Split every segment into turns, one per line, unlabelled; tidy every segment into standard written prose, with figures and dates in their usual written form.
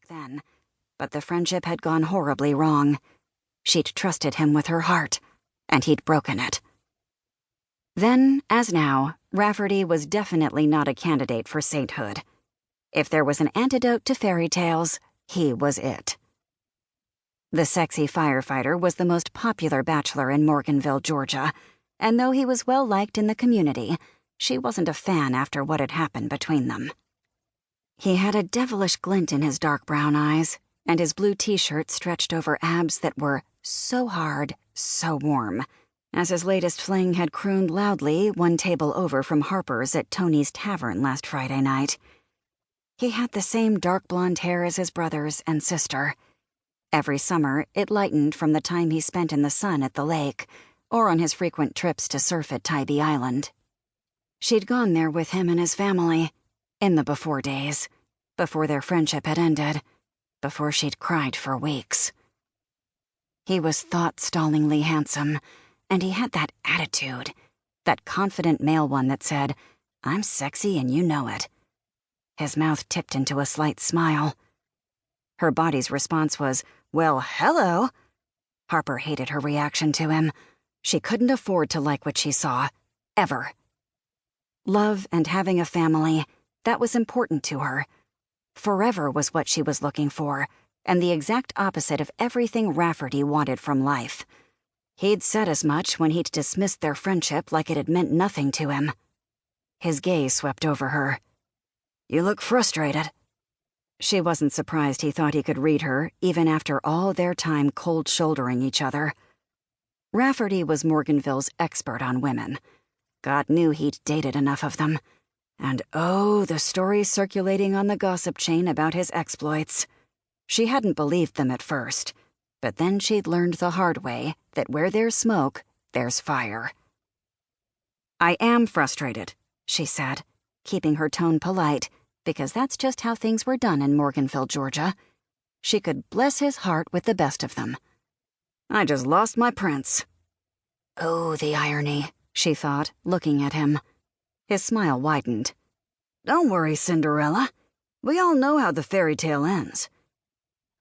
back then, but the friendship had gone horribly wrong. She'd trusted him with her heart, and he'd broken it. Then, as now, Rafferty was definitely not a candidate for sainthood. If there was an antidote to fairy tales, he was it. The sexy firefighter was the most popular bachelor in Morganville, Georgia, and though he was well-liked in the community, she wasn't a fan after what had happened between them. He had a devilish glint in his dark brown eyes, and his blue t-shirt stretched over abs that were so hard, so warm, as his latest fling had crooned loudly one table over from Harper's at Tony's Tavern last Friday night. He had the same dark blonde hair as his brothers and sister. Every summer, it lightened from the time he spent in the sun at the lake, or on his frequent trips to surf at Tybee Island. She'd gone there with him and his family, in the before days, before their friendship had ended, before she'd cried for weeks. He was thought-stallingly handsome, and he had that attitude, that confident male one that said, "I'm sexy and you know it." His mouth tipped into a slight smile. Her body's response was, "Well, hello." Harper hated her reaction to him. She couldn't afford to like what she saw, ever. Love and having a family, that was important to her. Forever was what she was looking for, and the exact opposite of everything Rafferty wanted from life. He'd said as much when he'd dismissed their friendship like it had meant nothing to him. His gaze swept over her. "You look frustrated." She wasn't surprised he thought he could read her, even after all their time cold-shouldering each other. Rafferty was Morganville's expert on women. God knew he'd dated enough of them. And oh, the stories circulating on the gossip chain about his exploits. She hadn't believed them at first, but then she'd learned the hard way that where there's smoke, there's fire. "I am frustrated," she said, keeping her tone polite, because that's just how things were done in Morganville, Georgia. She could bless his heart with the best of them. "I just lost my prince." Oh, the irony, she thought, looking at him. His smile widened. "Don't worry, Cinderella. We all know how the fairy tale ends."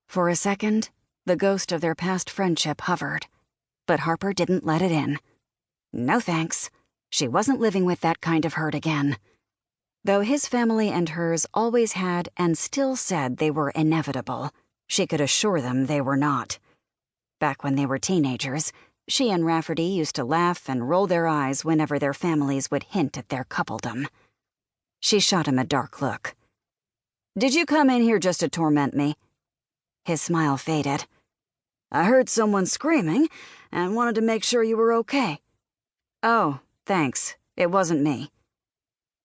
For a second, the ghost of their past friendship hovered, but Harper didn't let it in. No thanks. She wasn't living with that kind of hurt again. Though his family and hers always had and still said they were inevitable, she could assure them they were not. Back when they were teenagers, she and Rafferty used to laugh and roll their eyes whenever their families would hint at their coupledom. She shot him a dark look. "Did you come in here just to torment me?" His smile faded. "I heard someone screaming and wanted to make sure you were okay." "Oh, thanks. It wasn't me."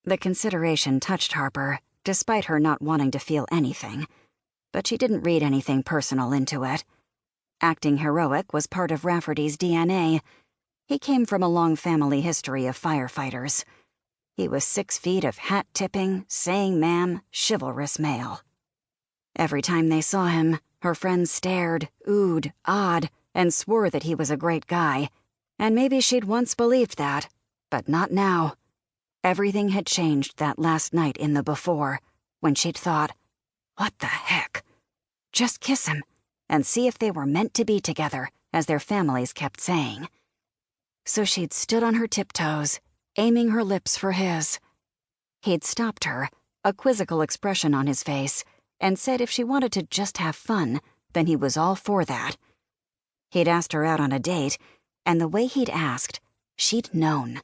The consideration touched Harper, despite her not wanting to feel anything. But she didn't read anything personal into it. Acting heroic was part of Rafferty's DNA. He came from a long family history of firefighters. He was 6 feet of hat-tipping, saying ma'am, chivalrous male. Every time they saw him, her friends stared, oohed, awed, and swore that he was a great guy. And maybe she'd once believed that, but not now. Everything had changed that last night in the before, when she'd thought, what the heck? Just kiss him, and see if they were meant to be together, as their families kept saying. So she'd stood on her tiptoes, aiming her lips for his. He'd stopped her, a quizzical expression on his face, and said if she wanted to just have fun, then he was all for that. He'd asked her out on a date, and the way he'd asked, she'd known.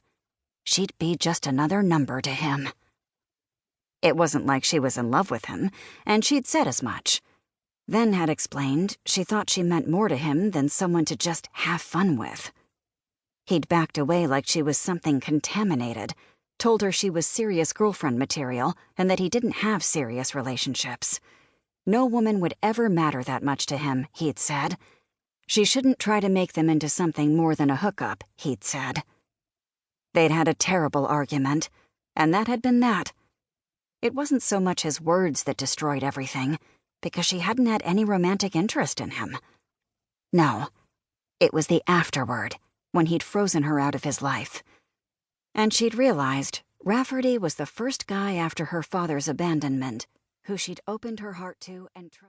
She'd be just another number to him. It wasn't like she was in love with him, and she'd said as much. Then had explained she thought she meant more to him than someone to just have fun with. He'd backed away like she was something contaminated, told her she was serious girlfriend material and that he didn't have serious relationships. No woman would ever matter that much to him, he'd said. She shouldn't try to make them into something more than a hookup, he'd said. They'd had a terrible argument, and that had been that. It wasn't so much his words that destroyed everything, because she hadn't had any romantic interest in him. No, it was the afterward, when he'd frozen her out of his life. And she'd realized Rafferty was the first guy after her father's abandonment who she'd opened her heart to and trusted.